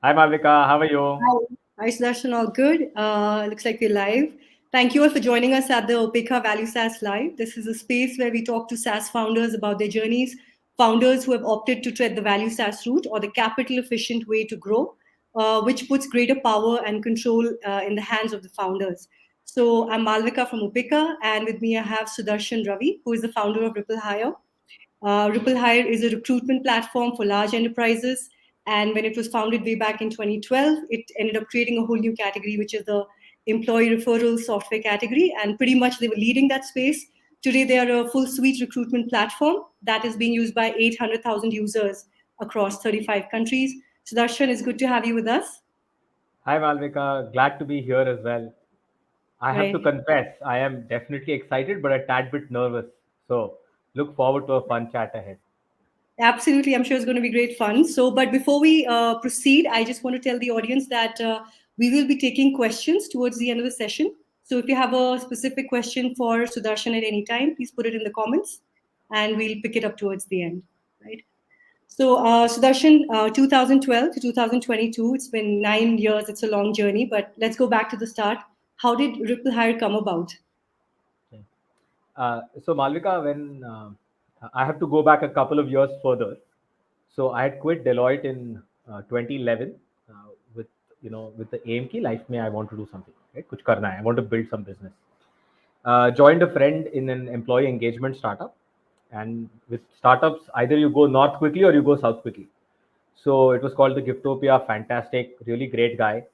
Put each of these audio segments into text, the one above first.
Hi Malvika, how are you? Hi. Hi, Sudarsan. All good. Looks like we're live. Thank you all for joining us at the Upeka Value SaaS Live. This is a space where we talk to SaaS founders about their journeys, founders who have opted to tread the value SaaS route or the capital efficient way to grow, which puts greater power and control in the hands of the founders. So I'm Malvika from Upeka, and with me I have Sudarsan Ravi, who is the founder of RippleHire. RippleHire is a recruitment platform for large enterprises. And when it was founded way back in 2012, it ended up creating a whole new category, which is the employee referral software category. And pretty much they were leading that space. Today, they are a full suite recruitment platform that is being used by 800,000 users across 35 countries. Sudarshan, it's good to have you with us. Hi Malvika, glad to be here as well. I have to Right. confess, I am definitely excited but a tad bit nervous. So look forward to a fun chat ahead. Absolutely, I'm sure it's going to be great fun. So, but before we proceed, I just want to tell the audience that we will be taking questions towards the end of the session. So, if you have a specific question for Sudarshan at any time, please put it in the comments, and we'll pick it up towards the end. Right. So, Sudarshan, 2012 to 2022, it's been 9 years. It's a long journey, but let's go back to the start. How did RippleHire come about? Okay. So Malvika, when I have to go back a couple of years further. So I had quit Deloitte in 2011 with with the aim ki life mein I want to do something, right? Kuch karna hai. I want to build some business. Joined a friend in an employee engagement startup, and with startups either you go north quickly or you go south quickly. So it was called the Giftopia. Fantastic, really great guy.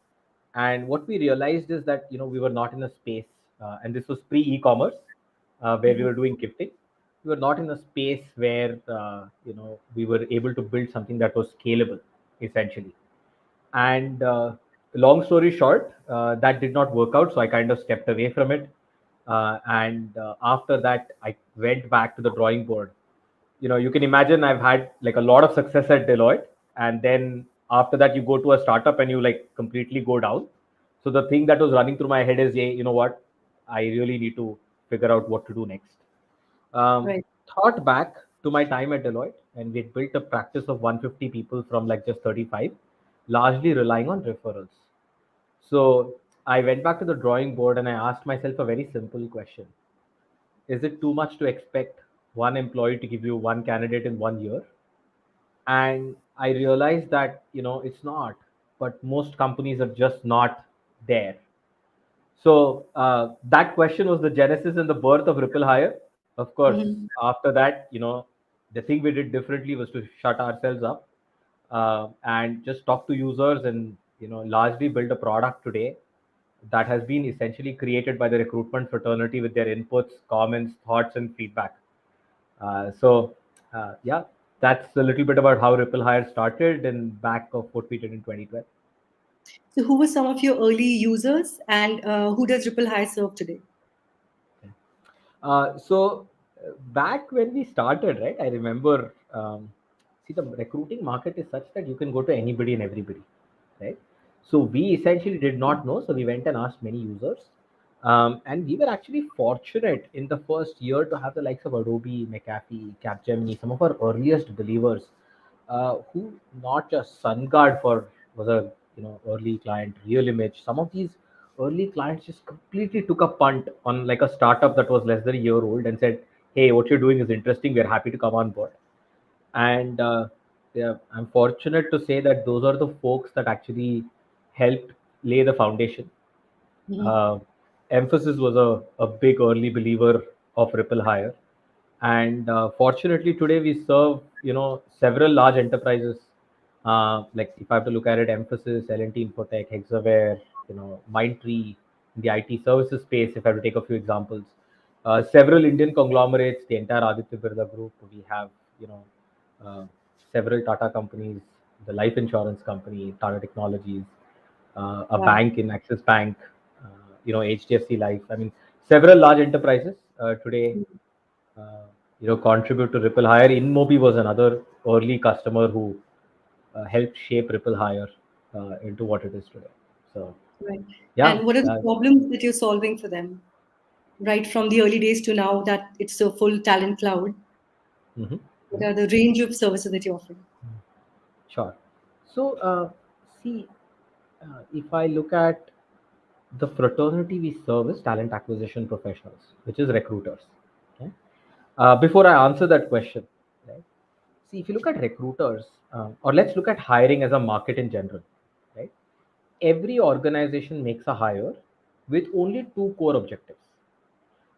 And what we realized is that we were not in a space, and this was pre-e-commerce, where we Mhm. were doing gifting. We were not in a space where we were able to build something that was scalable, essentially. And long story short, that did not work out, so I kind of stepped away from it. And after that, I went back to the drawing board. You can imagine I've had like a lot of success at Deloitte, and then after that you go to a startup and you like completely go down. So the thing that was running through my head is, yeah, you know what, I really need to figure out what to do next. um, Right. Thought back to my time at Deloitte, and we built a practice of 150 people from like just 35, largely relying on referrals. So I went back to the drawing board and I asked myself a very simple question: is it too much to expect one employee to give you one candidate in 1 year? And I realized that it's not, but most companies are just not there. So that question was the genesis and the birth of RippleHire. Of course, Mhm. after that, the thing we did differently was to shut ourselves up, and just talk to users, and largely build a product today that has been essentially created by the recruitment fraternity with their inputs, comments, thoughts, and feedback. Yeah, that's a little bit about how RippleHire started and back of what we did in 2012. So, who were some of your early users, and who does RippleHire serve today? Back when we started, right, I remember, see, the recruiting market is such that you can go to anybody and everybody, right? So we essentially did not know. So we went and asked many users. And we were actually fortunate in the first year to have the likes of Adobe, McAfee, Capgemini, some of our earliest believers, who not just SunGuard for was a early client, Real Image. Some of these early clients just completely took a punt on like a startup that was less than a year old and said, "Hey, what you're doing is interesting. We're happy to come on board." And yeah, I'm fortunate to say that those are the folks that actually helped lay the foundation. Mhm. uh, Emphasis was a big early believer of RippleHire, and fortunately today we serve several large enterprises. Like if I have to look at it, Emphasis, L&T Infotech, Hexaware, Mindtree, in the IT services space. If I have to take a few examples, several Indian conglomerates, the entire Aditya Birla Group. We have you know uh, several Tata companies, the life insurance company, Tata Technologies, a Wow. bank in Axis Bank, HDFC Life. I mean, several large enterprises today, uh, contribute to RippleHire. InMobi was another early customer who helped shape RippleHire into what it is today. So, Right. yeah. And what are the problems that you're solving for them, right from the early days to now that it's a full talent cloud? Mhm. What are the range of services that you're offering? Sure. So, See, if I look at the fraternity we serve is talent acquisition professionals, which is recruiters. Okay? Before I answer that question, right? See, if you look at recruiters, or let's look at hiring as a market in general, right? Every organization makes a hire with only two core objectives.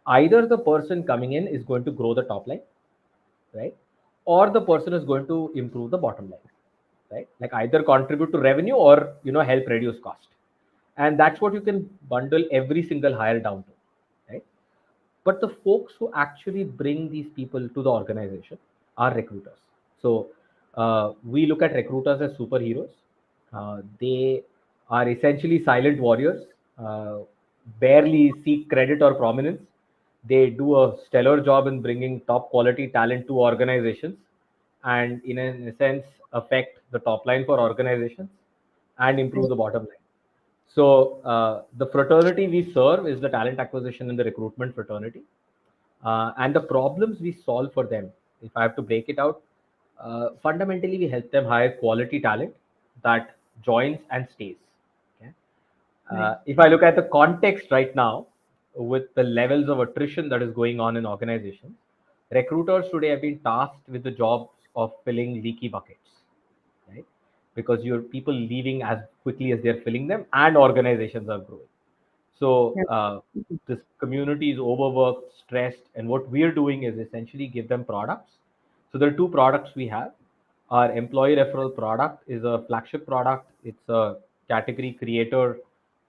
Either the person coming in is going to grow the top line, right? Or the person is going to improve the bottom line, right? Like either contribute to revenue or help reduce cost. And that's what you can bundle every single hire down to, right? But the folks who actually bring these people to the organization are recruiters. So we look at recruiters as superheroes. They are essentially silent warriors, uh, barely seek credit or prominence. They do a stellar job in bringing top quality talent to organizations and, in a sense, affect the top line for organizations and improve the bottom line. So the fraternity we serve is the talent acquisition and the recruitment fraternity. And the problems we solve for them, if I have to break it out, fundamentally we help them hire quality talent that joins and stays. Okay? Right. If I look at the context right now, with the levels of attrition that is going on in organizations, recruiters today have been tasked with the jobs of filling leaky buckets, right? Because you're people leaving as quickly as they're filling them, and organizations are growing. So Yeah. this community is overworked, stressed, and what we're doing is essentially give them products. So there are two products we have. Our employee referral product is a flagship product. It's a category creator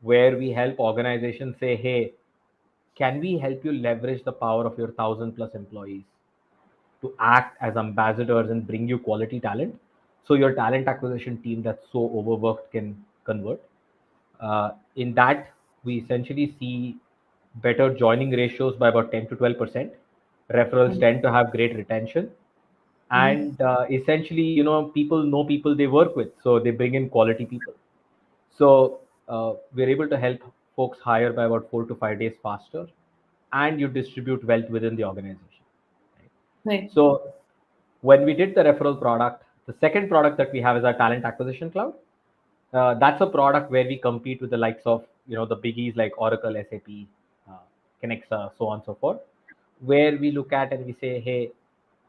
where we help organizations say, hey, can we help you leverage the power of your 1,000+ employees to act as ambassadors and bring you quality talent so your talent acquisition team that's so overworked can convert. In that, we essentially see better joining ratios by about 10 to 12%. Referrals tend to have great retention. Mhm. And essentially, people know people they work with, so they bring in quality people. So we're able to help folks hire by about 4 to 5 days faster, and you distribute wealth within the organization. Right? Right. So when we did the referral product, the second product that we have is our talent acquisition cloud. That's a product where we compete with the likes of the biggies like Oracle, SAP, uh, Kenexa, so on and so forth, where we look at and we say, hey,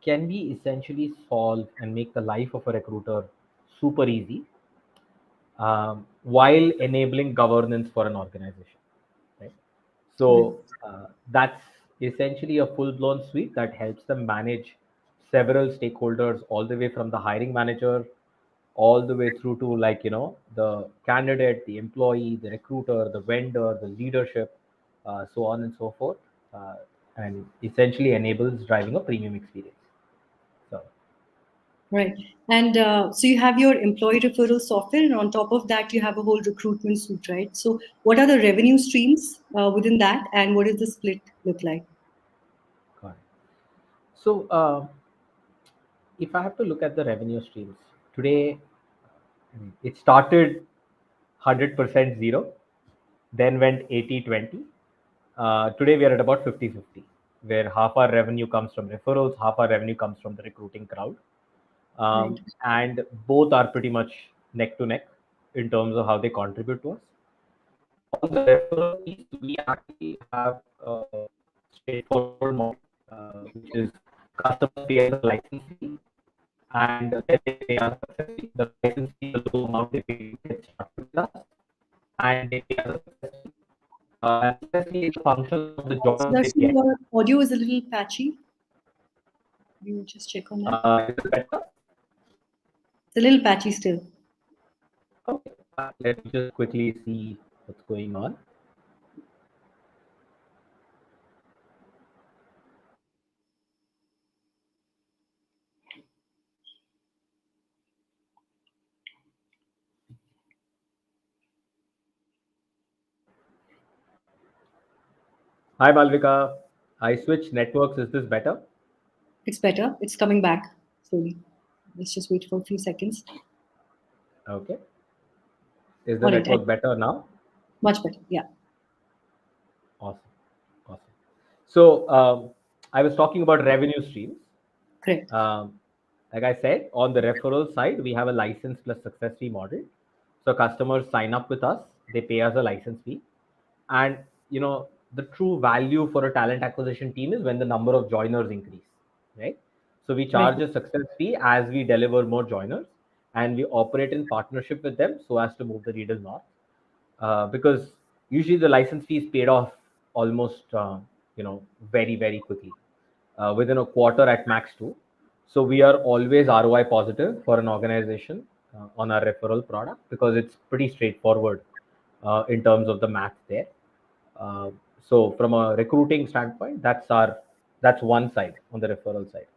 can we essentially solve and make the life of a recruiter super easy, while enabling governance for an organization, right? Right. So that's essentially a full-blown suite that helps them manage several stakeholders, all the way from the hiring manager, all the way through to, like, the candidate, the employee, the recruiter, the vendor, the leadership, so on and so forth, uh, and essentially enables driving a premium experience. So Right. And so you have your employee referral software, and on top of that, you have a whole recruitment suite, right? So what are the revenue streams within that, and what does the split look like? got it. So if I have to look at the revenue streams today, it started 100% zero, then went 80/20. Today we are at about 50/50, where half our revenue comes from referrals, half our revenue comes from the recruiting crowd. Right. And both are pretty much neck to neck in terms of how they contribute to us. On the referral piece, we actually have a straightforward model, which is customers pay us a license fee, and then they pay us success fee. The license fee, the low amount they pay, gets structured with us, and they pay us a success fee. And success fee is a function of the jobs they Sudarshan, get. your audio is a little patchy. You just check on that. Is it better? It's a little patchy still. Okay. Let me just quickly see what's going on. Hi, Malvika. I switched networks. Is this better? It's better. It's coming back slowly. Let's just wait for a few seconds. Okay. Is the All right. network better now? Much better. Yeah. Awesome. Awesome. So I was talking about revenue streams. Correct. Um, like I said, on the referral side, we have a license plus success fee model. So customers sign up with us, they pay us a license fee, and the true value for a talent acquisition team is when the number of joiners increase, right? So we Right. charge a success fee as we deliver more joiners, and we operate in partnership with them so as to move the needle north. Because usually the license fee is paid off almost very very quickly, within a quarter at max two. So we are always ROI positive for an organization on our referral product because it's pretty straightforward in terms of the math there. uh, so from a recruiting standpoint, that's one side on the referral side.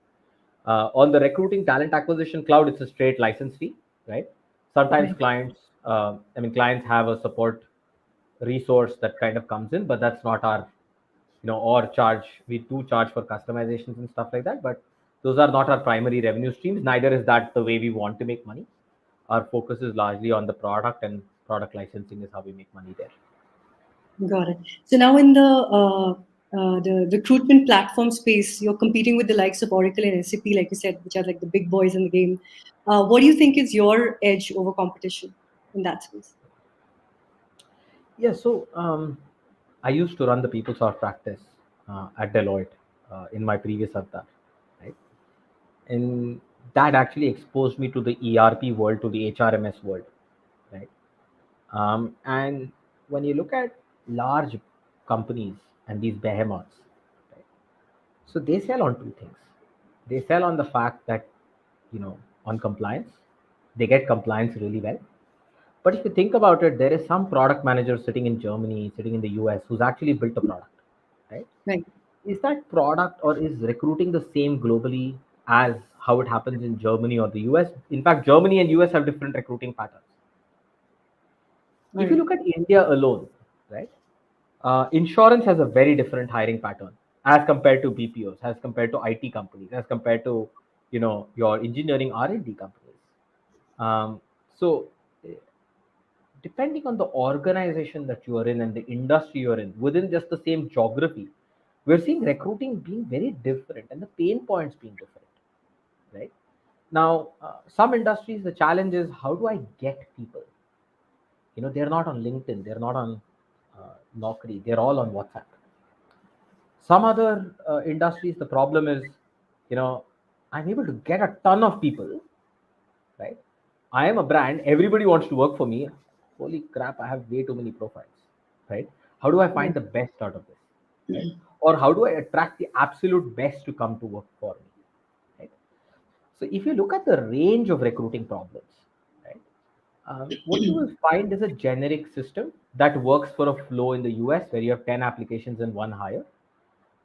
On the recruiting talent acquisition cloud, it's a straight license fee, right? Sometimes Right. clients have a support resource that kind of comes in, but that's not our, or charge. We do charge for customizations and stuff like that, but those are not our primary revenue streams. Neither is that the way we want to make money. Our focus is largely on the product, and product licensing is how we make money there. Got it. So now in the recruitment platform space, you're competing with the likes of Oracle and SAP, like you said, which are like the big boys in the game. What do you think is your edge over competition in that space? Yeah, so I used to run the PeopleSoft practice at Deloitte in my previous avatar, right? And that actually exposed me to the ERP world, to the HRMS world, right? And when you look at large companies and these behemoths, right, so they sell on two things. They sell on the fact that, on compliance, they get compliance really well. But if you think about it, there is some product manager sitting in Germany, sitting in the US, who's actually built a product, right? Right. Is that product or is recruiting the same globally as how it happens in Germany or the US? In fact, Germany and US have different recruiting patterns. All If you right. look at India alone, right, insurance has a very different hiring pattern as compared to BPOs, as compared to IT companies, as compared to your engineering R&D companies. Um, so depending on the organization that you are in and the industry you're in, within just the same geography, we're seeing recruiting being very different and the pain points being different, right? Now, some industries, the challenge is how do I get people? They're not on LinkedIn, they're not on Naukri, they're all on WhatsApp. Some other industries, the problem is, you know, I'm able to get a ton of people, right? I am a brand, everybody wants to work for me. Holy crap, I have way too many profiles, right? How do I find Right. the best out of this, right? Or how do I attract the absolute best to come to work for me, right? So if you look at the range of recruiting problems, right, what you will find is a generic system that works for a flow in the US where you have 10 applications and one hire,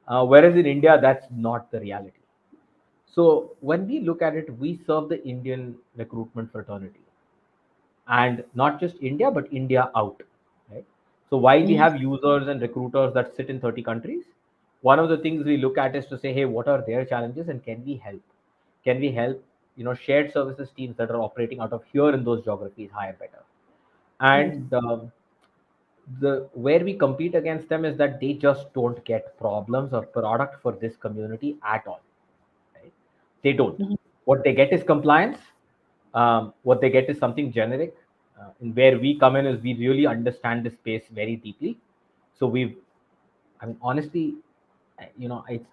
whereas in India, that's not the reality. So when we look at it, we serve the Indian recruitment fraternity, and not just India, but India out. Right. So while we have users and recruiters that sit in 30 countries, one of the things we look at is to say, hey, what are their challenges and can we help? Can we help shared services teams that are operating out of here in those geographies hire better? Right. And the where we compete against them is that they just don't get problems or product for this community at all, right? They don't. Mhm. What they get is compliance. What they get is something generic. And where we come in is we really understand the space very deeply. So I mean, honestly,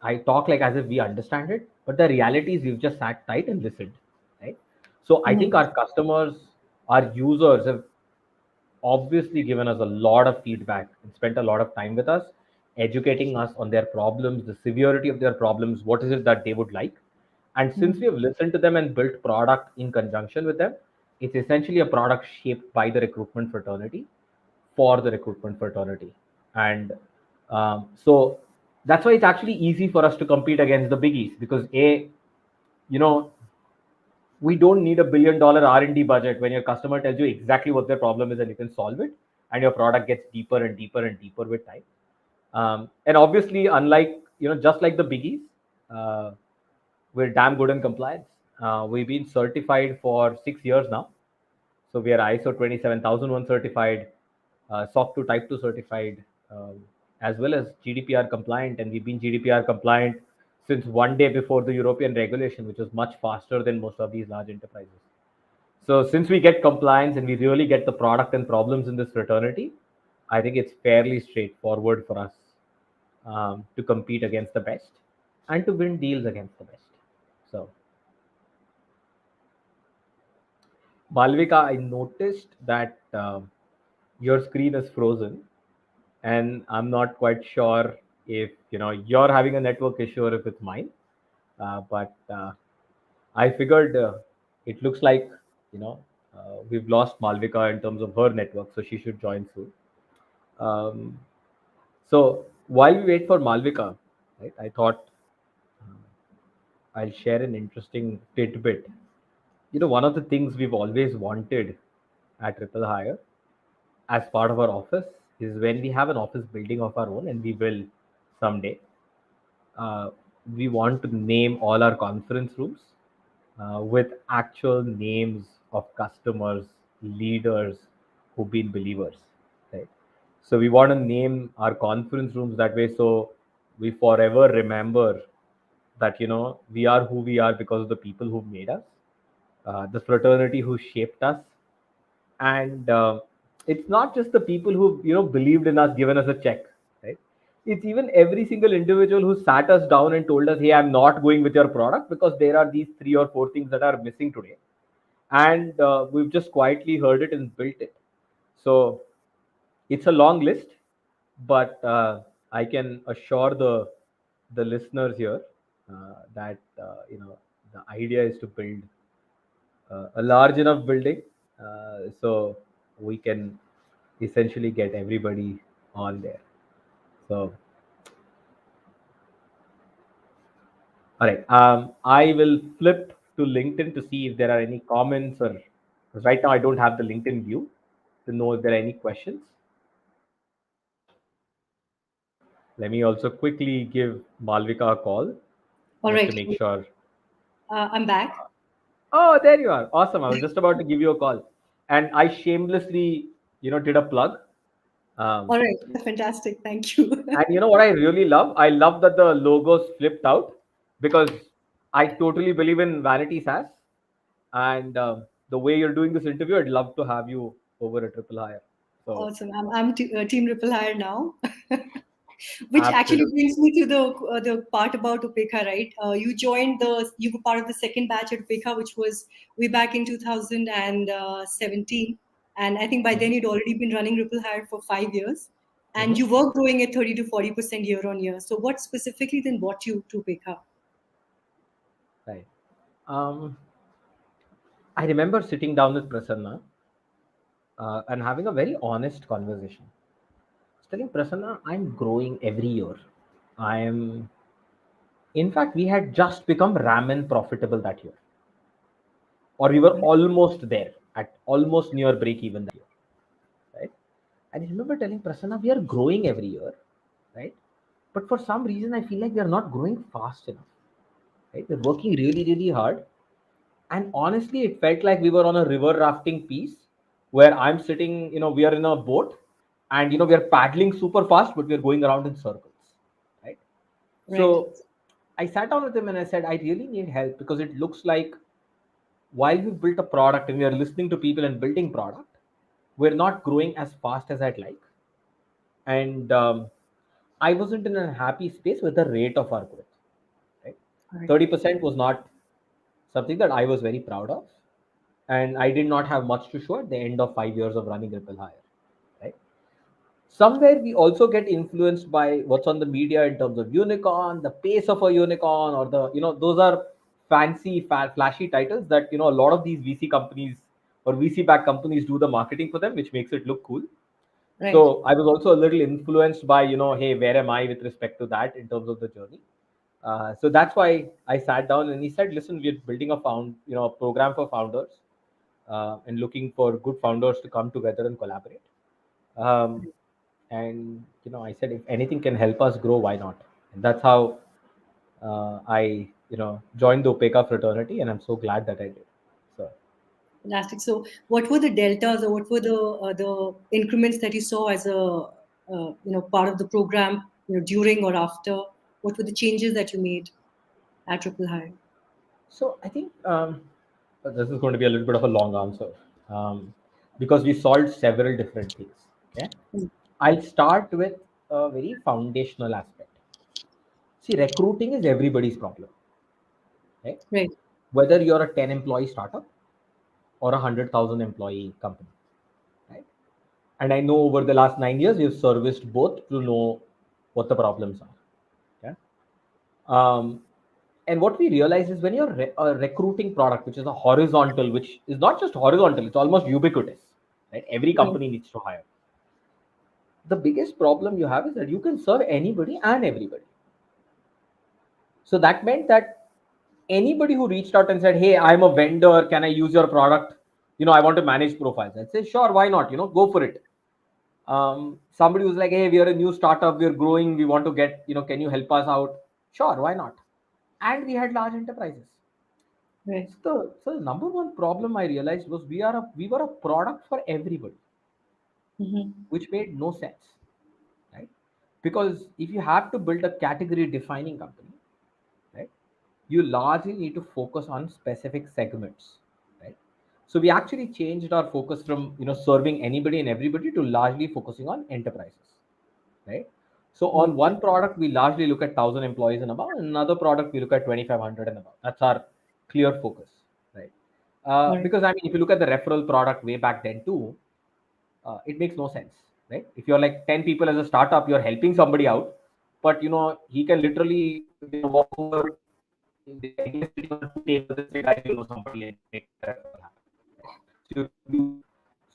I talk like as if we understand it, but the reality is we've just sat tight and listened, right? So I think Mhm. our customers, our users have obviously given us a lot of feedback and spent a lot of time with us, educating us on their problems, the severity of their problems, what is it that they would like. And since we Mhm. have listened to them and built product in conjunction with them, it's essentially a product shaped by the recruitment fraternity for the recruitment fraternity. And so that's why it's actually easy for us to compete against the biggies because you know, we don't need $1 billion R&D budget when your customer tells you exactly what their problem is and you can solve it, and your product gets deeper and deeper and deeper with time. And obviously, unlike just like the biggies, uh, we're damn good in compliance. We've been certified for 6 years now, so we are ISO 27001 certified, SOC 2 Type 2 certified, as well as GDPR compliant. And we've been GDPR compliant since one day before the European regulation, which was much faster than most of these large enterprises. So since we get compliance and we really get the product and problems in this fraternity, I think it's fairly straightforward for us to compete against the best and to win deals against the best. So, Malvika, I noticed that your screen is frozen, and I'm not quite sure if you're having a network issue or if it's mine. But I figured it looks like you know we've lost Malvika in terms of her network, so she should join soon. Um, so while we wait for Malvika, right, I thought I'll share an interesting tidbit. One of the things we've always wanted at RippleHire as part of our office is when we have an office building of our own, and we will someday. Uh, we want to name all our conference rooms with actual names of customers, leaders who've been believers, right? So we want to name our conference rooms that way, so we forever remember that we are who we are because of the people who made us, the fraternity who shaped us, and it's not just the people who believed in us, given us a check, right? It's even every single individual who sat us down and told us, hey, I'm not going with your product because there are these 3 or 4 things that are missing today, and we've just quietly heard it and built it. So it's a long list, but I can assure the listeners here that the idea is to build a large enough building so we can essentially get everybody on there. So, all right. I will flip to LinkedIn to see if there are any comments, or because right now I don't have the LinkedIn view to know if there are any questions. Let me also quickly give Malvika a call All just right. to make sure. I'm back. Oh, there you are. Awesome. I was just about to give you a call, and I shamelessly, did a plug. Um, All right. Fantastic. Thank you. And you know what I really love? I love that the logos flipped out because I totally believe in vanity SaaS. And the way you're doing this interview, I'd love to have you over at RippleHire. So, Awesome. I'm Team RippleHire now, which actually absolutely. brings me to the part about Upeka, right? You were part of the second batch at Upeka, which was way back in 2017, and I think by then Mhm. you'd already been running RippleHire for 5 years, and Mhm. you were growing at 30 to 40% year on year. So, what specifically then brought you to Upeka? Right. Um, I remember sitting down with Prasanna and having a very honest conversation. I was telling Prasanna, I'm growing every year. I am, in fact, we had just become ramen profitable that year, or we were almost there at almost near break even that year, right? And I remember telling Prasanna, we are growing every year, right? But for some reason, I feel like we are not growing fast enough, right? We're working really, really hard. And honestly, it felt like we were on a river rafting piece where I'm sitting, we are in a boat and, we are paddling super fast, but we're going around in circles, right? Right. So I sat down with him and I said, I really need help because it looks like while we've built a product and we are listening to people and building product, we're not growing as fast as I'd like. And I wasn't in a happy space with the rate of our growth. Right, All right. 30% was not something that I was very proud of, and I did not have much to show at the end of 5 years of running RippleHire. Right, somewhere we also get influenced by what's on the media in terms of unicorn, the pace of a unicorn, or the those are fancy, flashy titles that a lot of these VC companies or VC backed companies do the marketing for them, which makes it look cool. Right. So I was also a little influenced by hey, where am I with respect to that in terms of the journey. So that's why I sat down and he said, listen, we're building a program for founders and looking for good founders to come together and collaborate. Um, and I said, if anything can help us grow, why not? And that's how I joined the Upeka fraternity, and I'm so glad that I did. So Fantastic. So, what were the deltas, or what were the increments that you saw as a part of the program, during or after? What were the changes that you made at Triple High? so I think This is going to be a little bit of a long answer, because we solved several different things. Okay, I'll start with a very foundational aspect. See, recruiting is everybody's problem, right? Right. Whether you're a 10 employee startup or a 100,000 employee company, right? And I know over the last 9 years, we've serviced both to know what the problems are. Okay. And what we realize is when you're a recruiting product, which is a horizontal, which is not just horizontal, it's almost ubiquitous, right? Every Right. company needs to hire. The biggest problem you have is that you can serve anybody and everybody. So that meant that anybody who reached out and said, "Hey, I'm a vendor, can I use your product? I want to manage profiles." I'd say, "Sure, why not? Go for it." Somebody was like, "Hey, we are a new startup, we're growing, we want to get, can you help us out?" Sure, why not? And we had large enterprises. Right. So the number one problem I realized was we were a product for everybody, which made no sense, right? Because if you have to build a category defining company, right, you largely need to focus on specific segments, right? So we actually changed our focus from serving anybody and everybody to largely focusing on enterprises, right? So on one product we largely look at 1,000 employees and above, and another product we look at 2,500 and above. That's our clear focus, right? All right. Because I mean, if you look at the referral product way back then too, it makes no sense, right? If you're like 10 people as a startup, you're helping somebody out, but he can literally walk over, the idea is sitting on two tables and say, "Guys, you know somebody," and make that happen.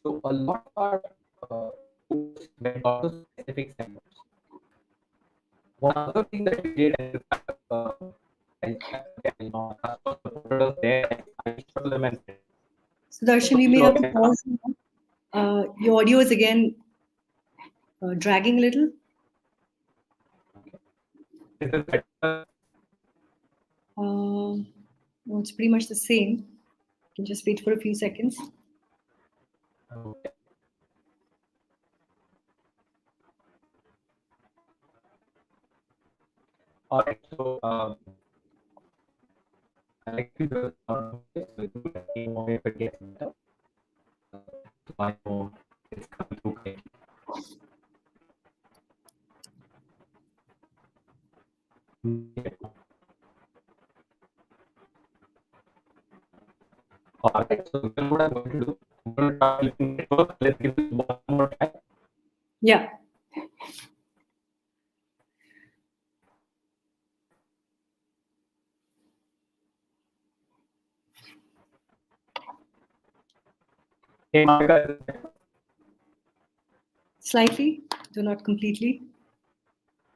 So a lot of our focus went on to specific segments. One other thing that we did, and I reached out to them and said, Sudarshan, we may have to pause now. Your audio is again dragging a little. "Is this better?" No, it's pretty much the same. You can just wait for a few seconds. Okay. All right. So I like to do this. So let me know if it gets better. So I know it's coming through correctly. All right. So then what I'm going to do, I'm going to try looking network. Let's give this one more try. Yeah. Hey, Malvika, is this better? Slightly, though not completely.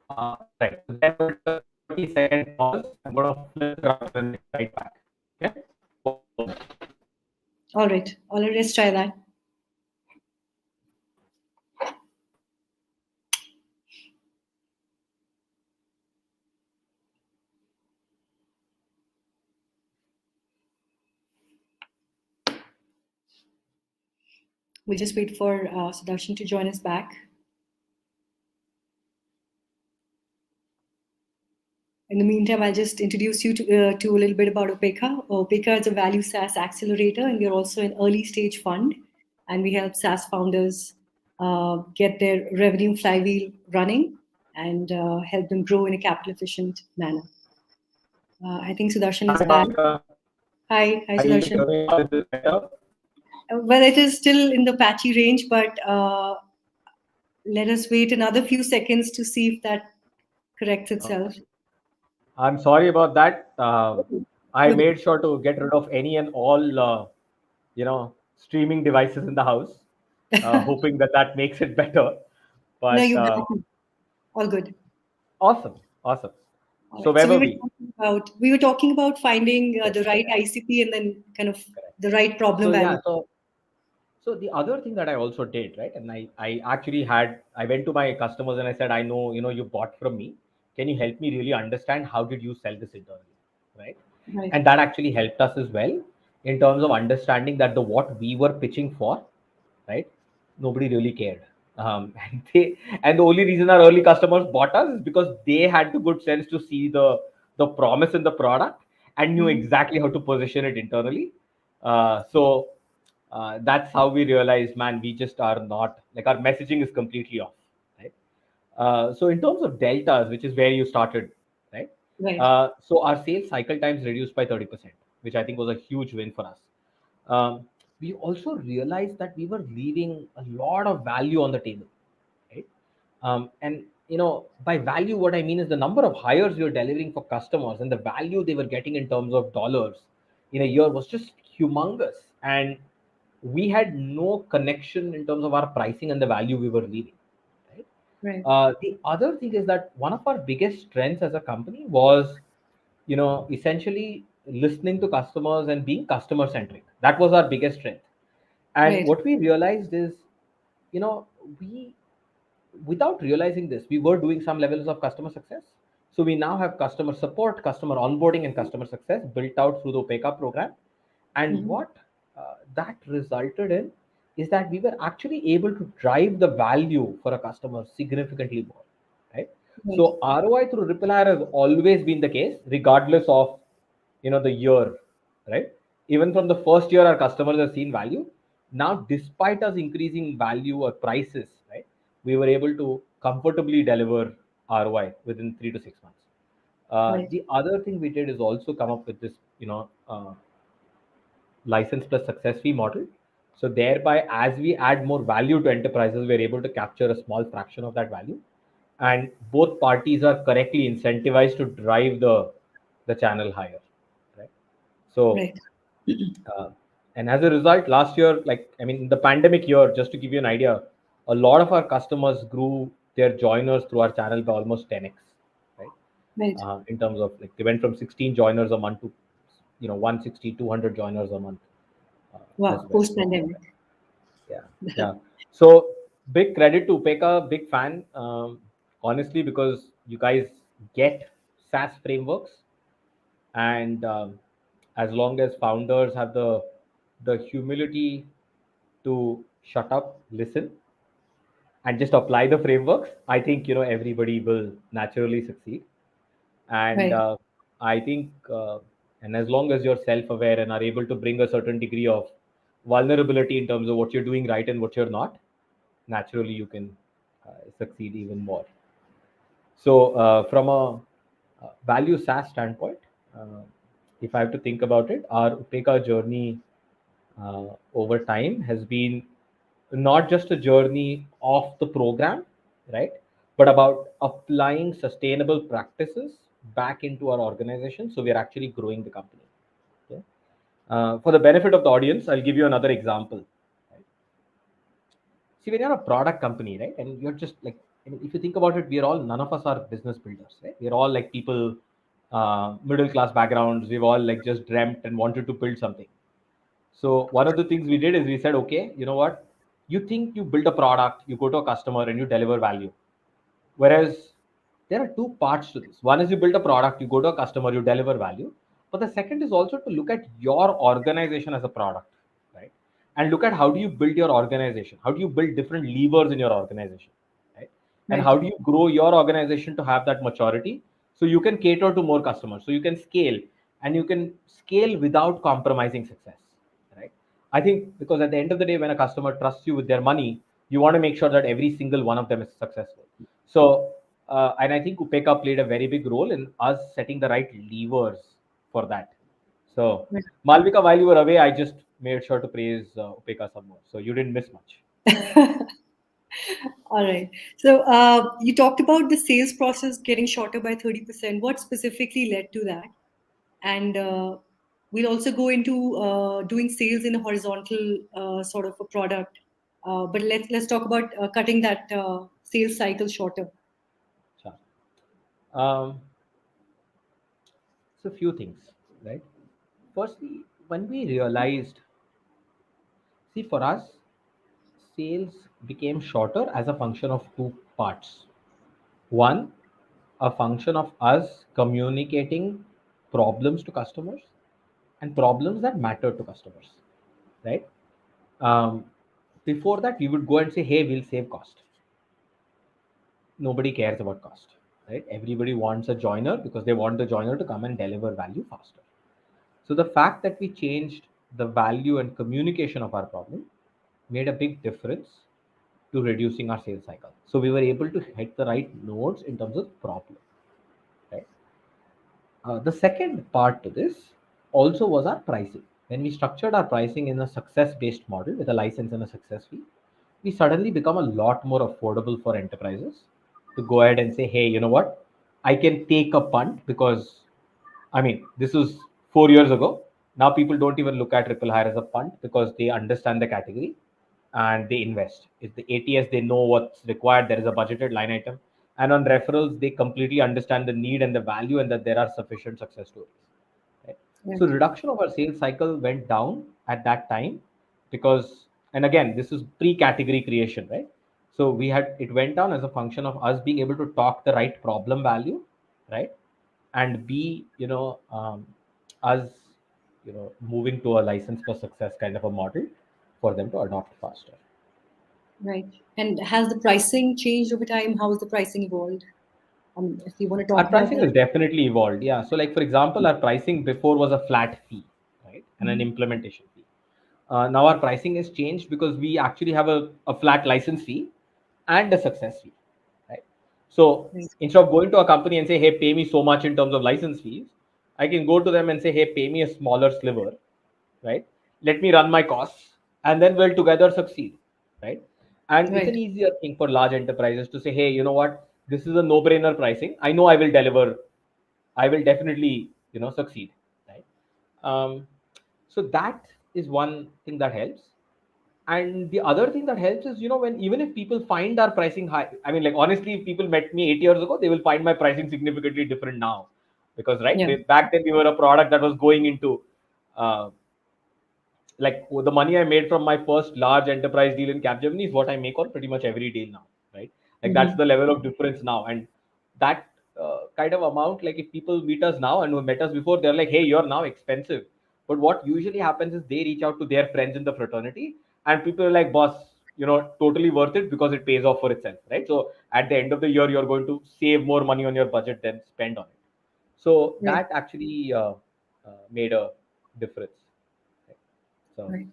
Right. So then we'll take a 30-second pause. I'm going to flip around and right back. Okay. All right. Let's try that. We'll just wait for Sudarshan to join us back. In the meantime, I'll just introduce you to a little bit about Upeka. Upeka is a value SaaS accelerator, and we're also an early stage fund. And we help SaaS founders get their revenue flywheel running and help them grow in a capital efficient manner. I think Sudarshan is Hi, back. Malvika. Hi, Are you Sudarshan. hearing me? Is this better? Well, it is still in the patchy range, but let us wait another few seconds to see if that corrects itself. I'm sorry about that. I No, made sure to get rid of any and all, streaming devices in the house, hoping that that makes it better. no, But you have all good. awesome, awesome. All So right. where So were we? we were talking about finding Yes, the right correct, ICP and then kind of correct. the right problem So yeah, value. so the other thing that I also did, right, and I actually I went to my customers and I said, "I know, you bought from me. Can you help me really understand how did you sell this internally?" Right? Right. And that actually helped us as well in terms of understanding that the what we were pitching for, right, nobody really cared. And the only reason our early customers bought us is because they had the good sense to see the promise in the product and knew exactly how to position it internally. So that's how we realized, man, we just are not, like, our messaging is completely off, right? So in terms of deltas, which is where you started, right? Right. So our sales cycle times reduced by 30%, which I think was a huge win for us. We also realized that we were leaving a lot of value on the table, right? And by value, what I mean is the number of hires you're delivering for customers and the value they were getting in terms of dollars in a year was just humongous. And we had no connection in terms of our pricing and the value we were leaving, right? Right. The other thing is that one of our biggest strengths as a company was, essentially listening to customers and being customer centric. That was our biggest strength. And Right. what we realized is, we, without realizing this, we were doing some levels of customer success. So we now have customer support, customer onboarding, and customer success built out through the Upeka program. And Mhm. what that resulted in is that we were actually able to drive the value for a customer significantly more, right? Right. So ROI through RippleHire has always been the case, regardless of the year, right? Even from the first year, our customers have seen value. Now, despite us increasing value or prices, right, we were able to comfortably deliver ROI within 3 to 6 months. Right. The other thing we did is also come up with this, license plus success fee model. So thereby, as we add more value to enterprises, we're able to capture a small fraction of that value, and both parties are correctly incentivized to drive the channel higher, right? So, Right. uh, and as a result, last year, like, I mean, the pandemic year, just to give you an idea, a lot of our customers grew their joiners through our channel by almost 10x, right? Right. In terms of, like, they went from 16 joiners a month to 160, 200 joiners a month, as Wow. well. Post So pandemic. yeah, yeah. So big credit to Upeka, big fan. Honestly, because you guys get SaaS frameworks, and as long as founders have the humility to shut up, listen, and just apply the frameworks, I think everybody will naturally succeed. And Right. I think, and as long as you're self-aware and are able to bring a certain degree of vulnerability in terms of what you're doing right and what you're not, naturally you can succeed even more. So from a value SaaS standpoint, uh, if I have to think about it, our Upeka journey over time has been not just a journey of the program, right? But about applying sustainable practices back into our organization. So we're actually growing the company. Okay? For the benefit of the audience, I'll give you another example. Right? See, when you're a product company, right, and you're just like, I mean, if you think about it, we're all, none of us are business builders, right? We're all like people, middle class backgrounds. We've all like just dreamt and wanted to build something. So one of the things we did is we said, okay, you know what? You think you build a product, you go to a customer and you deliver value. Whereas there are two parts to this. One is you build a product, you go to a customer, you deliver value. But the second is also to look at your organization as a product, right? And look at how do you build your organization? How do you build different levers in your organization, right? And Right. how do you grow your organization to have that maturity so you can cater to more customers, so you can scale, and you can scale without compromising success, right? I think because at the end of the day, when a customer trusts you with their money, you want to make sure that every single one of them is successful. So, and I think Upeka played a very big role in us setting the right levers for that. So, Right. Malvika, while you were away, I just made sure to praise Upeka some more. So you didn't miss much. All right. So you talked about the sales process getting shorter by 30%. What specifically led to that? And we'll also go into doing sales in a horizontal sort of a product. But let's talk about cutting that sales cycle shorter. Sure. Um, so, few things, right? Firstly, when we realized, see, for us, sales became shorter as a function of two parts. One, a function of us communicating problems to customers and problems that matter to customers, right? Um, Before that, we would go and say, hey, we'll save cost. Nobody cares about cost, right? Everybody wants a joiner because they want the joiner to come and deliver value faster. So the fact that we changed the value and communication of our problem made a big difference to reducing our sales cycle. So we were able to hit the right notes in terms of problem. Right. The second part to this also was our pricing. When we structured our pricing in a success-based model with a license and a success fee, we suddenly become a lot more affordable for enterprises to go ahead and say, hey, you know what? I can take a punt because, I mean, this was 4 years ago. Now people don't even look at RippleHire as a punt because they understand the category and they invest. If the ATS, they know what's required. There is a budgeted line item. And on referrals, they completely understand the need and the value and that there are sufficient success stories. Right? So Right. reduction of our sales cycle went down at that time because, and again, this is pre-category creation, right? So we had, it went down as a function of us being able to talk the right problem value, right? And be, us, moving to a license for success kind of a model for them to adopt faster. Right. And has the pricing changed over time? How has the pricing evolved? If you want to Our talk about pricing that. has definitely evolved. Yeah. So, like for example, our pricing before was a flat fee, right, and an Mhm. implementation fee. Now our pricing has changed because we actually have a flat license fee and a success fee, right? So Right. instead of going to a company and say, "Hey, pay me so much in terms of license fees," I can go to them and say, "Hey, pay me a smaller sliver, right? Let me run my costs, and then we'll together succeed, right?" And it's an Right. easier thing for large enterprises to say, "Hey, you know what? This is a no-brainer pricing. I know I will deliver. I will definitely, succeed, right?" Um, so that is one thing that helps. And the other thing that helps is, when even if people find our pricing high, I mean, like honestly, if people met me 8 years ago, they will find my pricing significantly different now, because right Yeah. back then we were a product that was going into uh, like the money I made from my first large enterprise deal in Capgemini is what I make on pretty much every deal now, right? Like that's Hmm. the level of difference now, and that kind of amount. Like if people meet us now and who met us before, they're like, "Hey, you're now expensive." But what usually happens is they reach out to their friends in the fraternity, and people are like, "Boss, totally worth it because it pays off for itself," right? So at the end of the year, you're going to save more money on your budget than spend on it. So Right. that actually made a difference. Right? So. Right.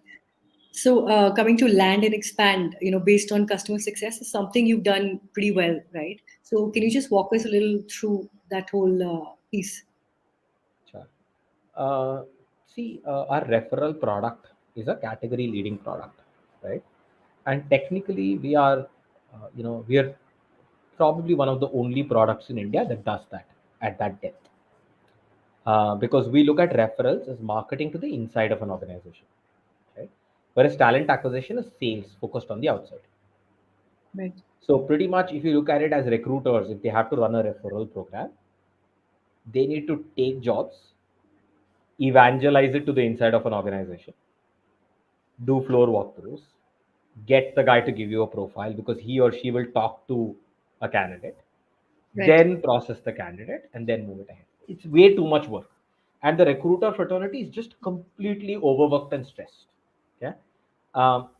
So, coming to land and expand, based on customer success is something you've done pretty well, right? So, can you just walk us a little through that whole piece? Sure. Uh, our referral product is a category leading product, right? And technically, we are probably one of the only products in India that does that at that depth. Because we look at referrals as marketing to the inside of an organization, right? Whereas talent acquisition is sales focused on the outside. Right. So pretty much, if you look at it as recruiters, if they have to run a referral program, they need to take jobs, evangelize it to the inside of an organization, do floor walkthroughs, get the guy to give you a profile because he or she will talk to a candidate, Right. then process the candidate, and then move it ahead. It's way too much work. And the recruiter fraternity is just completely overworked and stressed. Okay.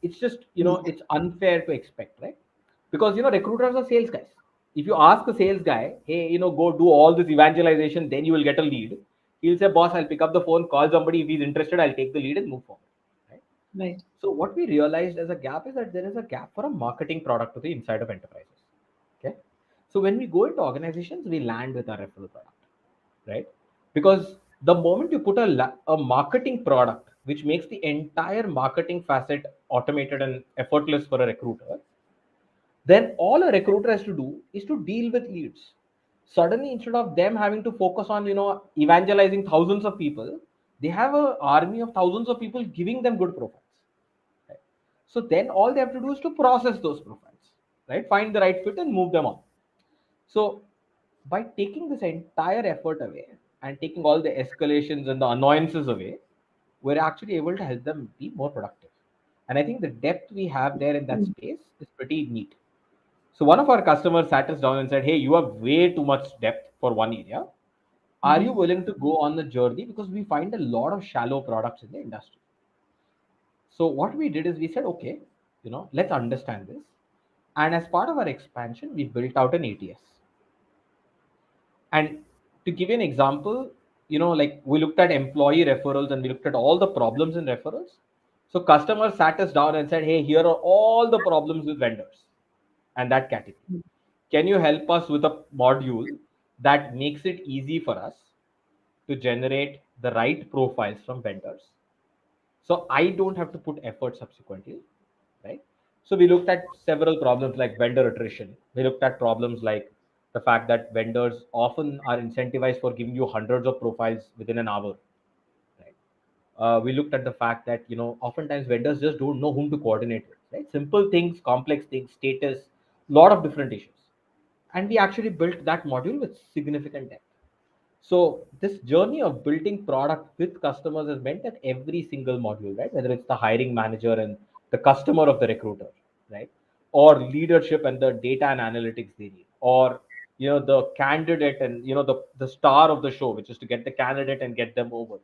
It's just, it's unfair to expect, right? Because, recruiters are sales guys. If you ask a sales guy, hey, go do all this evangelization, then you will get a lead. He'll say, boss, I'll pick up the phone, call somebody. If he's interested, I'll take the lead and move forward. Right? Right. So what we realized as a gap is that there is a gap for a marketing product to the inside of enterprises. Okay. So when we go into organizations, we land with our referral product, right? Because the moment you put a marketing product, which makes the entire marketing facet automated and effortless for a recruiter, then all a recruiter has to do is to deal with leads. Suddenly, instead of them having to focus on, evangelizing thousands of people, they have an army of thousands of people giving them good profiles. Right? So then all they have to do is to process those profiles, right? Find the right fit and move them on. So by taking this entire effort away and taking all the escalations and the annoyances away, we're actually able to help them be more productive. And I think the depth we have there in that space is pretty neat. So one of our customers sat us down and said, "Hey, you have way too much depth for one area. Are you Mm-hmm. willing to go on the journey? Because we find a lot of shallow products in the industry." So what we did is we said, okay, let's understand this. And as part of our expansion, we built out an ATS. And to give you an example, like we looked at employee referrals and we looked at all the problems in referrals. So customers sat us down and said, hey, here are all the problems with vendors and that category. Can you help us with a module that makes it easy for us to generate the right profiles from vendors? So I don't have to put effort subsequently, right? So we looked at several problems like vendor attrition. We looked at problems like the fact that vendors often are incentivized for giving you hundreds of profiles within an hour, right? We looked at the fact that oftentimes vendors just don't know whom to coordinate with, right? Simple things, complex things, status, lot of different issues, and we actually built that module with significant depth. So this journey of building product with customers has meant that every single module, right, whether it's the hiring manager and the customer of the recruiter, right, or leadership and the data and analytics they need, or the candidate and the star of the show, which is to get the candidate and get them over.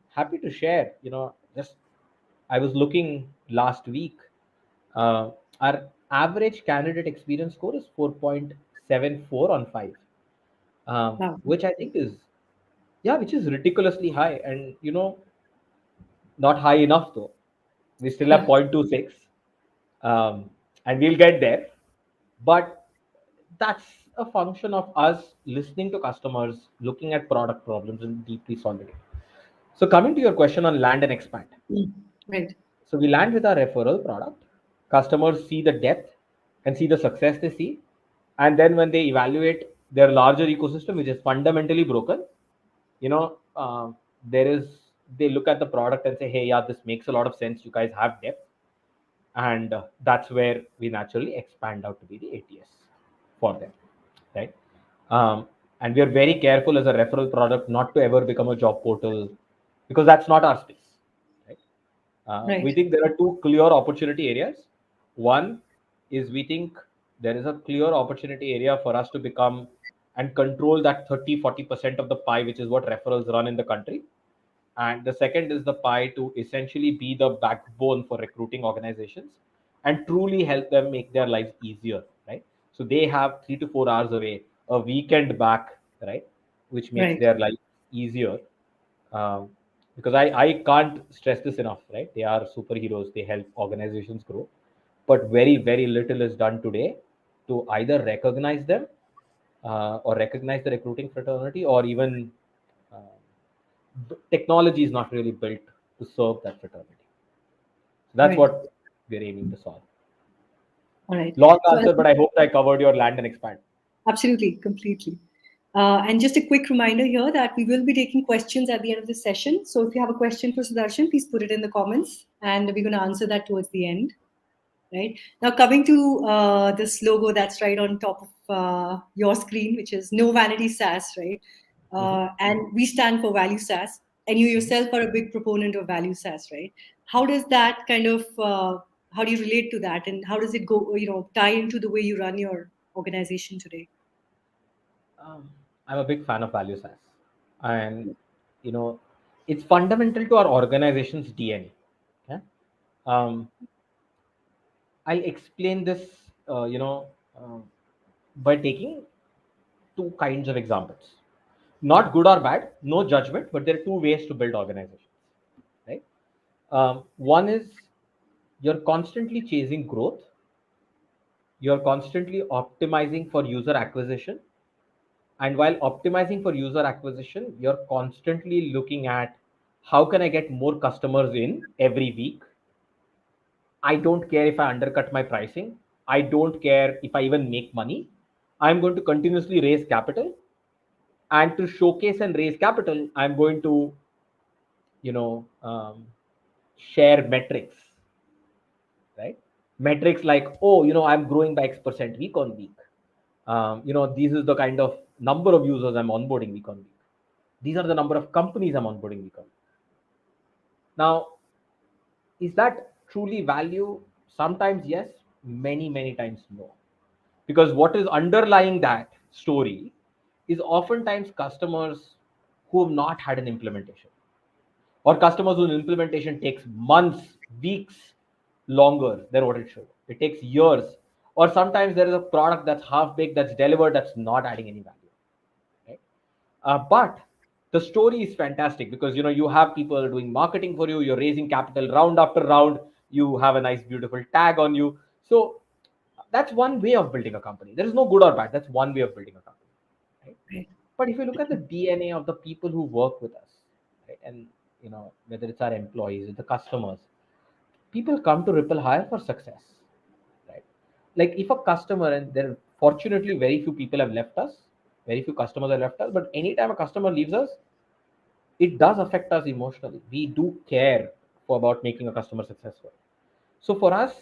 Happy to share. Just I was looking last week. Our average candidate experience score is 4.74 on 5, Wow. which I think is, yeah, which is ridiculously high, and not high enough though. We still have 0.26, and we'll get there. But that's a function of us listening to customers, looking at product problems, and deeply solving it. So coming to your question on land and expand. Right. So we land with our referral product. Customers see the depth and see the success they see. And then when they evaluate their larger ecosystem, which is fundamentally broken, you know, there is, they look at the product and say, hey, yeah, this makes a lot of sense. You guys have depth. And that's where we naturally expand out to be the ATS for them, right? And we are very careful as a referral product not to ever become a job portal, because that's not our space, right? We Right. think there are two clear opportunity areas. One is, we think there is a clear opportunity area for us to become and control that 30-40% of the pie, which is what referrals run in the country. And the second is the pie to essentially be the backbone for recruiting organizations and truly help them make their lives easier, right? So they have 3 to 4 hours away, a weekend back, right, which makes Right. their life easier. um, because I can't stress this enough, right? They are superheroes. They help organizations grow, but very, very little is done today to either recognize them, or recognize the recruiting fraternity, or even technology is not really built to serve that fraternity. So that's Right. what we're aiming to solve. All right. Long So answer, but I hope I covered your land and expand. absolutely, completely. And just a quick reminder here that we will be taking questions at the end of the session. So if you have a question for Sudarshan, please put it in the comments, and we're going to answer that towards the end. Right now, coming to this logo that's right on top of your screen, which is No Vanity SaaS, right? Mhm. And we stand for Value SaaS, and you Mhm. yourself are a big proponent of Value SaaS, right? How does that kind of how do you relate to that, and how does it go? Tie into the way you run your organization today? Um, I'm a big fan of value SaaS, and you know, it's fundamental to our organization's DNA. Okay? Um, I'll explain this, by taking two kinds of examples. Not good or bad, no judgment, but there are two ways to build organizations, right? One is, you're constantly chasing growth, you're constantly optimizing for user acquisition, and while optimizing for user acquisition, you're constantly looking at how can I get more customers in every week. I don't care if I undercut my pricing, I don't care if I even make money. I'm going to continuously raise capital, and to showcase and raise capital, I'm going to you know um, share metrics, right? Metrics like, oh, I'm growing by X% week on week. This is the kind of number of users I'm onboarding week on week. These are the number of companies I'm onboarding week on week. Now, is that truly value? Sometimes yes, many times no. Because what is underlying that story is oftentimes customers who have not had an implementation, or customers whose implementation takes months, weeks longer than what it should. It takes years, or sometimes there is a product that's half baked, that's delivered, that's not adding any value, right? But The story is fantastic because you have people doing marketing for you. You're raising capital round after round. You have a nice, beautiful tag on you. So that's one way of building a company. There is no good or bad. That's one way of building a company, right? Right. But if you look at the DNA of the people who work with us, right, and whether it's our employees, the customers, people come to RippleHire for success, right? Like if a customer, and there fortunately very few people have left us, very few customers have left us, but anytime a customer leaves us, it does affect us emotionally. We do care about making a customer successful. So for us,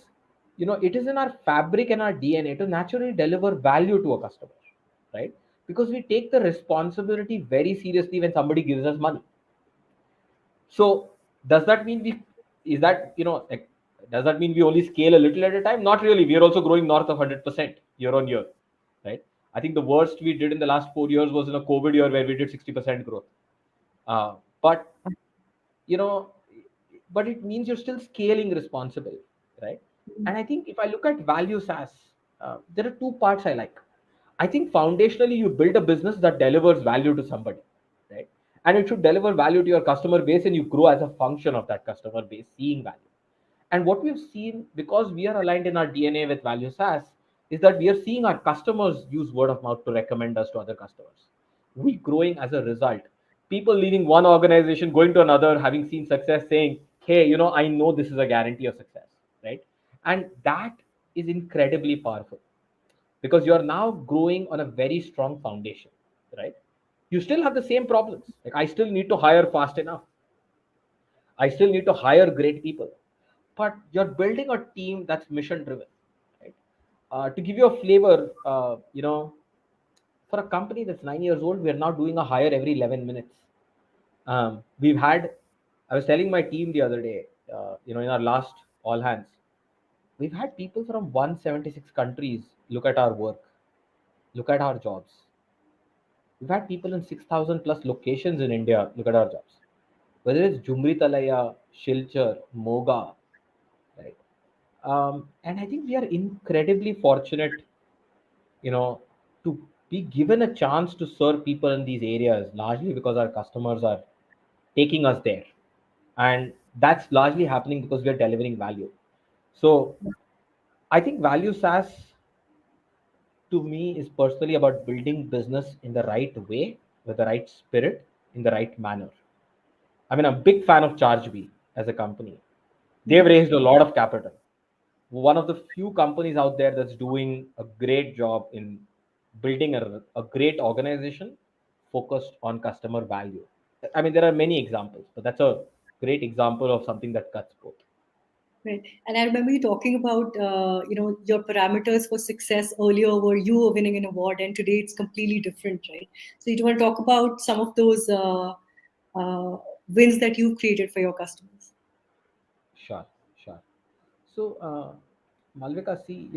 it is in our fabric and our DNA to naturally deliver value to a customer, right? Because we take the responsibility very seriously when somebody gives us money. So does that mean is that, like, does that mean we only scale a little at a time? Not really. We are also growing north of 100% year on year, right? I think the worst we did in the last 4 years was in a COVID year where we did 60% growth. But you know but it means you're still scaling responsibly, right? And I think if I look at value SaaS, there are two parts I like. I think foundationally you build a business that delivers value to somebody, right? And it should deliver value to your customer base, and you grow as a function of that customer base seeing value. And what we've seen, because we are aligned in our DNA with value SaaS, is that we are seeing our customers use word of mouth to recommend us to other customers. We growing as a result. People leaving one organization, going to another, having seen success, saying, "Hey, I know this is a guarantee of success," right? And that is incredibly powerful because you are now growing on a very strong foundation, right? You still have the same problems. Like I still need to hire fast enough. I still need to hire great people, but you're building a team that's mission driven, right? To give you a flavor, for a company that's 9 years old, we are now doing a hire every 11 minutes. We've had, I was telling my team the other day, in our last all hands, we've had people from 176 countries look at our work, look at our jobs. We've had people in 6,000 plus locations in India look at our jobs. Whether it's Jumri Talaya, Shilchar, Moga, right? And I think we are incredibly fortunate, you know, to be given a chance to serve people in these areas, largely because our customers are taking us there. And that's largely happening because we are delivering value. So I think value SaaS to me is personally about building business in the right way, with the right spirit, in the right manner. I mean, I'm a big fan of ChargeBee as a company. They've Mhm. raised a lot of capital. One of the few companies out there that's doing a great job in building a great organization focused on customer value. I mean, there are many examples, but that's a great example of something that cuts both. Right. And I remember you talking about, your parameters for success earlier were you were winning an award, and today it's completely different, right? So you want to talk about some of those uh, wins that you've created for your customers. Sure, sure. So, Malvika, see,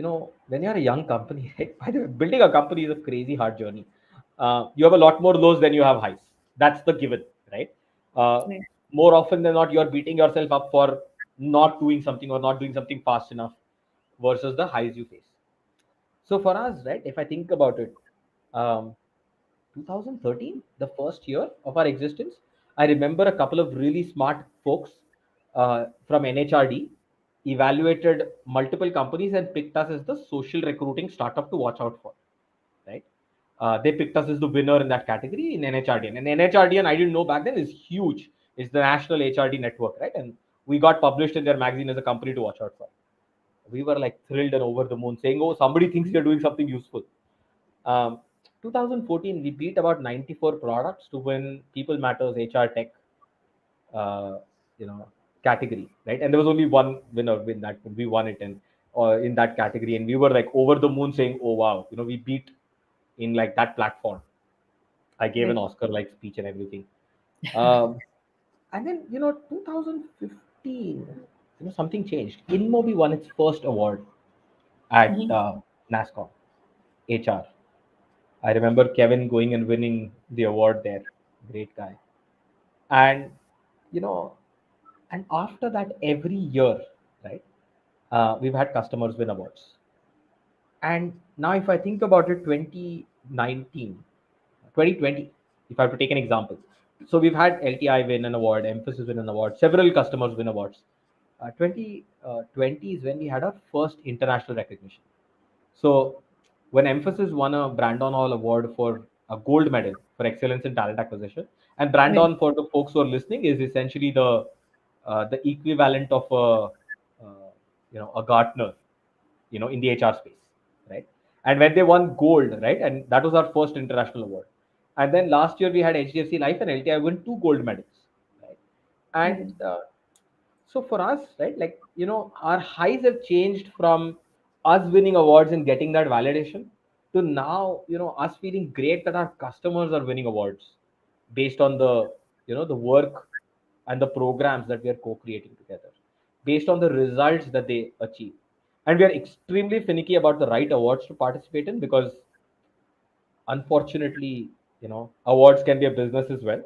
when you're a young company, right? By the way, building a company is a crazy hard journey. You have a lot more lows than you have highs. That's the given, right? Uh, Right. More often than not, you're beating yourself up for not doing something or not doing something fast enough versus the highs you face. So for us, right, if I think about it, um, 2013, the first year of our existence, I remember a couple of really smart folks from NHRD evaluated multiple companies and picked us as the social recruiting startup to watch out for, right? They picked us as the winner in that category in NHRDN. And NHRDN, I didn't know back then, is huge. It's the national HRD network, right? And we got published in their magazine as a company to watch out for. We were like thrilled and over the moon, saying, "Oh, somebody thinks we are doing something useful." Um, 2014, we beat about 94 products to win People Matters HR Tech, uh, you know, category, right? And there was only one winner in that. We won it in that category, and we were like over the moon, saying, "Oh wow, we beat in like that platform." I gave an Right. Oscar like speech and everything. Um, and then 2015, something changed. InMobi won its first award at Mhm. NASSCOM HR. I remember Kevin going and winning the award there. Great guy. And you know, and after that, every year, right? We've had customers win awards. And now, if I think about it, 2019, 2020, if I have to take an example, So we've had LTI win an award, Emphasis win an award, several customers win awards. 2020 is when we had our first international recognition. So when Emphasis won a Brandon Hall Award for a gold medal for excellence in talent acquisition, and Right. Brandon, for the folks who are listening, is essentially the equivalent of a Gartner, in the HR space, right? And when they won gold, right, and that was our first international award. And then last year we had HDFC Life and LTI win two gold medals, right? Right. And so for us, right, like, our highs have changed from us winning awards and getting that validation to now, us feeling great that our customers are winning awards based on the work and the programs that we are co-creating together, based on the results that they achieve. And we are extremely finicky about the right awards to participate in, because unfortunately, awards can be a business as well.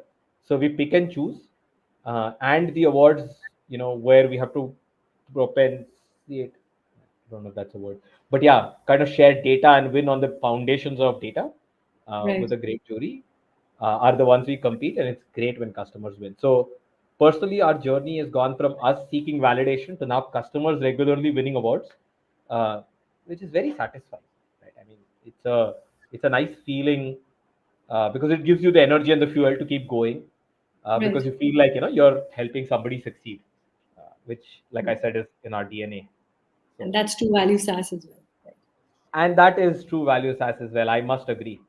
So we pick and choose, and the awards, where we have to propensate, I don't know if that's a word, but yeah, kind of share data and win on the foundations of data, with Right. a great jury, are the ones we compete, and it's great when customers win. So personally, our journey has gone from us seeking validation to now customers regularly winning awards, uh, which is very satisfying, right? I mean, it's a nice feeling, because it gives you the energy and the fuel to keep going, because Right. you feel like you're helping somebody succeed, which, like I said, is in our DNA. And So, that's true value SaaS as well. Right. and that is true value SAS as well. I must agree,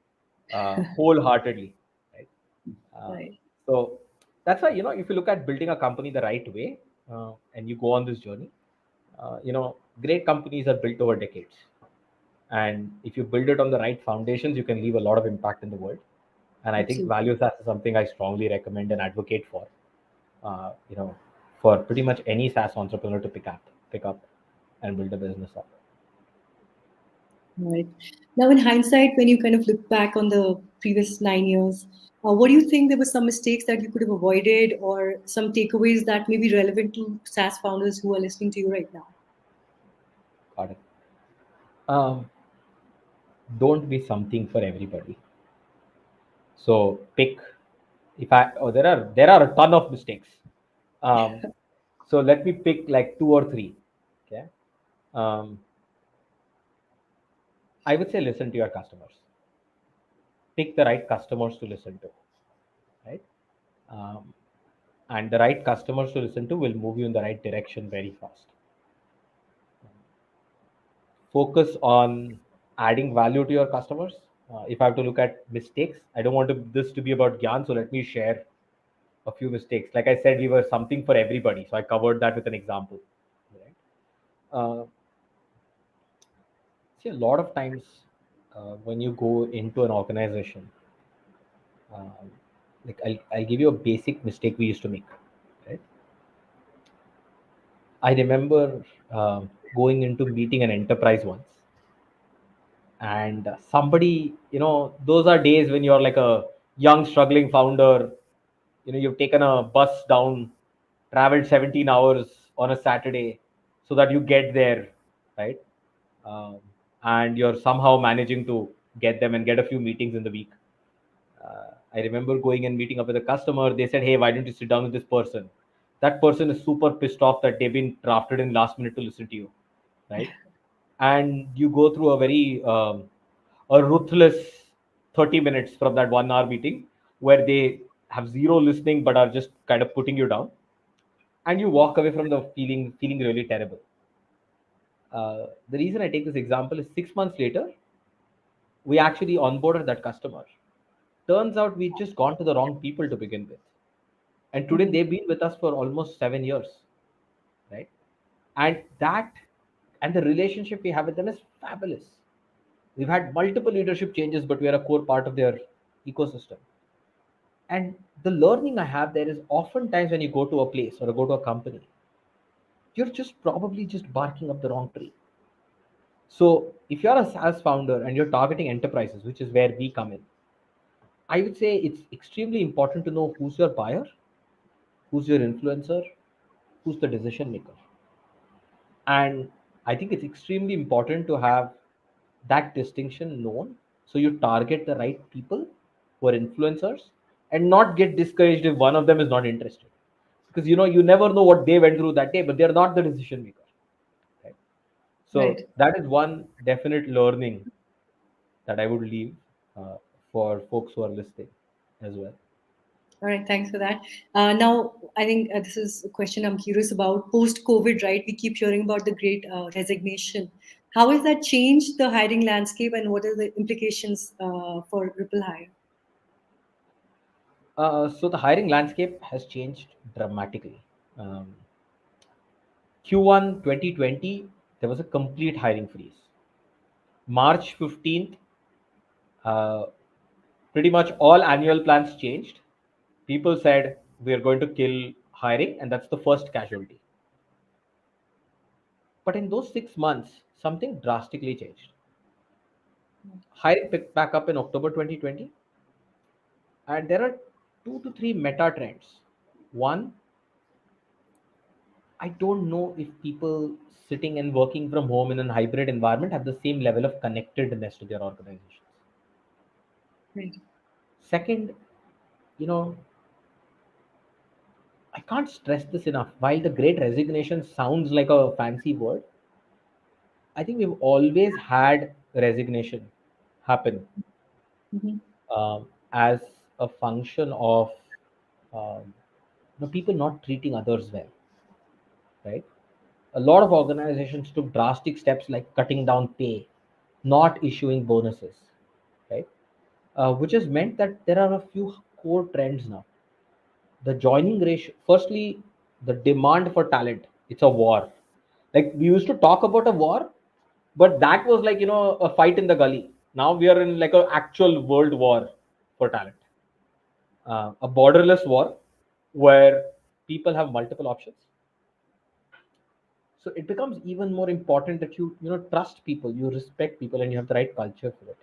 wholeheartedly, right? Uh, Right. so that's why, if you look at building a company the right way, and you go on this journey, great companies are built over decades. And if you build it on the right foundations, you can leave a lot of impact in the world. And I think Absolutely. value SAS is something I strongly recommend and advocate for, uh, you know, for pretty much any SaaS entrepreneur to pick up and build a business up. Right. Now, in hindsight, when you kind of look back on the previous 9 years, what do you think there were some mistakes that you could have avoided or some takeaways that may be relevant to SaaS founders who are listening to you right now? Got it. Um, don't be something for everybody. So pick. If I oh, there are a ton of mistakes. Um, so let me pick like two or three. Okay. Um, I would say listen to your customers. Pick the right customers to listen to. Right. Um, and the right customers to listen to will move you in the right direction very fast. Focus on adding value to your customers. If I have to look at mistakes, I don't want this to be about Gyan, so let me share a few mistakes. Like I said, we were something for everybody, so I covered that with an example. Right? See, a lot of times, when you go into an organization, um, like I'll give you a basic mistake we used to make. Right? I remember going into meeting an enterprise once, and somebody, those are days when you're like a young struggling founder. You've taken a bus down, traveled 17 hours on a Saturday so that you get there, right? um, and you're somehow managing to get them and get a few meetings in the week. I remember going and meeting up with a customer. They said, hey, why don't you sit down with this person? That person is super pissed off that they've been drafted in last minute to listen to you, right? And you go through a ruthless 30 minutes from that 1 hour meeting where they have zero listening but are just kind of putting you down, and you walk away from the feeling really terrible. The reason I take this example is 6 months later, we actually onboarded that customer. Turns out we'd just gone to the wrong people to begin with. And today Right. they've been with us for almost 7 years, right? And the relationship we have with them is fabulous. We've had multiple leadership changes, but we are a core part of their ecosystem. And the learning I have there is oftentimes when you go to a place or go to a company, you're just probably just barking up the wrong tree. So if you're a SaaS founder and you're targeting enterprises, which is where we come in, I would say it's extremely important to know who's your buyer, who's your influencer, who's the decision maker. And I think it's extremely important to have that distinction known. So you target the right people who are influencers, and not get discouraged if one of them is not interested, because you never know what they went through that day, but they're not the decision maker, right? So Right. that is one definite learning that I would leave for folks who are listening as well. All right, thanks for that. Now, I think this is a question I'm curious about. Post COVID, right? We keep hearing about the great resignation. How has that changed the hiring landscape, and what are the implications for RippleHire? So the hiring landscape has changed dramatically. Um, Q1 2020, there was a complete hiring freeze. March 15th, uh, pretty much all annual plans changed. People said, we are going to kill hiring, and that's the first casualty. But in those 6 months, something drastically changed. Hiring picked back up in October 2020, and there are two to three meta trends. One, I don't know if people sitting and working from home in a hybrid environment have the same level of connectedness to their organizations. Right. Second, you know, I can't stress this enough. While the great resignation sounds like a fancy word, I think we've always had resignation happen Mm-hmm. as a function of um, people not treating others well, right? A lot of organizations took drastic steps like cutting down pay, not issuing bonuses, right? Which has meant that there are a few core trends now. The joining ratio, firstly, the demand for talent, it's a war. Like we used to talk about a war, but that was like, a fight in the gully. Now we are in like an actual world war for talent, a borderless war where people have multiple options. So it becomes even more important that you trust people, you respect people, and you have the right culture for it.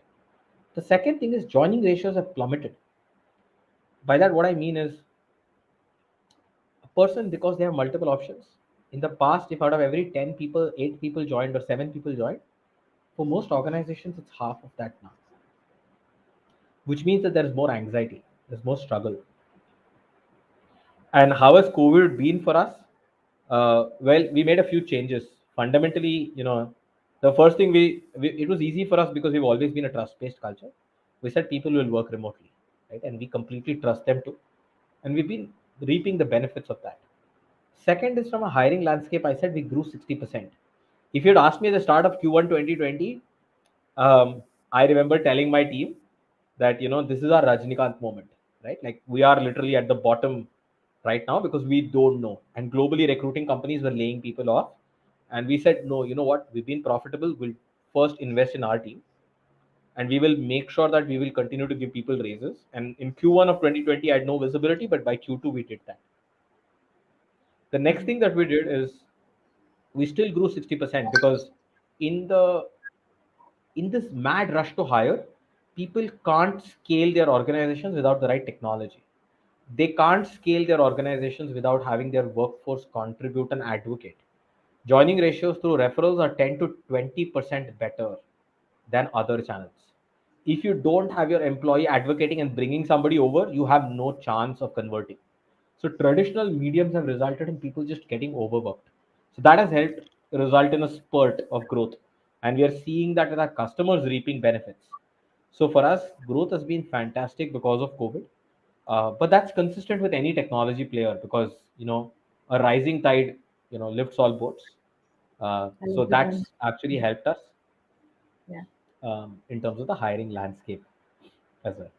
The second thing is joining ratios have plummeted. By that, what I mean is a person, because they have multiple options. In the past, if out of every 10 people, 8 people joined or 7 people joined, for most organizations, it's half of that now, which means that there's more anxiety, there's more struggle. And how has COVID been for us? Well, we made a few changes. Fundamentally, the first thing it was easy for us because we've always been a trust-based culture. We said people will work remotely, right? And we completely trust them too. And we've been reaping the benefits of that. Second is from a hiring landscape. I said we grew 60%. If you'd asked me at the start of Q1 2020, I remember telling my team that this is our Rajnikant moment, right? Like we are literally at the bottom right now because we don't know. And globally, recruiting companies were laying people off, and we said, no, you know what? We've been profitable. We'll first invest in our team, and we will make sure that we will continue to give people raises. And in Q1 of 2020, I had no visibility, but by Q2 we did that. The next thing that we did is we still grew 60% because in the in this mad rush to hire, people can't scale their organizations without the right technology. They can't scale their organizations without having their workforce contribute and advocate. Joining ratios through referrals are 10 to 20% better than other channels. If you don't have your employee advocating and bringing somebody over, you have no chance of converting. So traditional mediums have resulted in people just getting overworked. So that has helped result in a spurt of growth. And we are seeing that with our customers reaping benefits. So for us, growth has been fantastic because of COVID. But that's consistent with any technology player because, a rising tide, lifts all boats. I So like this one. that's actually helped us Yeah. in terms of the hiring landscape as well.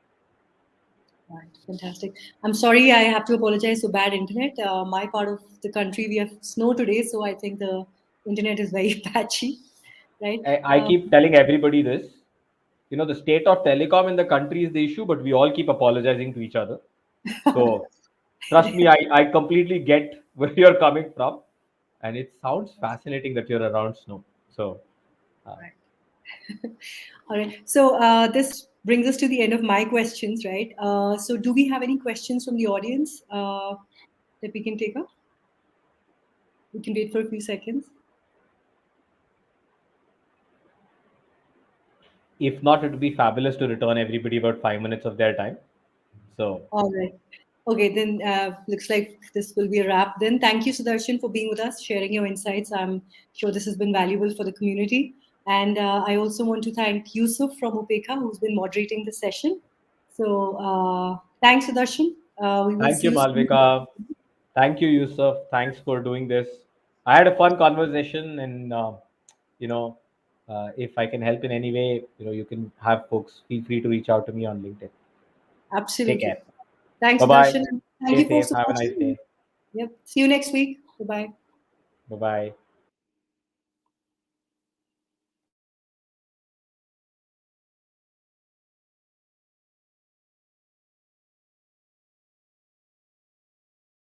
Right, fantastic. I'm sorry, I have to apologize for bad internet. My part of the country, we have snow today, so I think the internet is very patchy, right? I keep telling everybody this. The state of telecom in the country is the issue, but we all keep apologizing to each other. So trust me, I completely get where you're coming from. And it sounds fascinating that you're around snow. So, uh, Right. All right. So this brings us to the end of my questions, right? So do we have any questions from the audience that we can take up? We can wait for a few seconds. if not, it would be fabulous to return everybody about 5 minutes of their time. So All right. Okay, then looks like this will be a wrap. Then thank you, Sudarshan, for being with us, sharing your insights. I'm sure this has been valuable for the community. And I also want to thank Yusuf from Upeka, who's been moderating the session. So thanks, Sudarshan. We will thank see you, you soon. Malvika. Thank you, Yusuf. Thanks for doing this. I had a fun conversation, and you know, if I can help in any way, you can have folks feel free to reach out to me on LinkedIn. Take Absolutely. care. Thanks, Bye bye. Sudarshan. Thank Stay you for safe. Have a nice supporting. day. Yep. See you next week. Bye bye. Bye bye.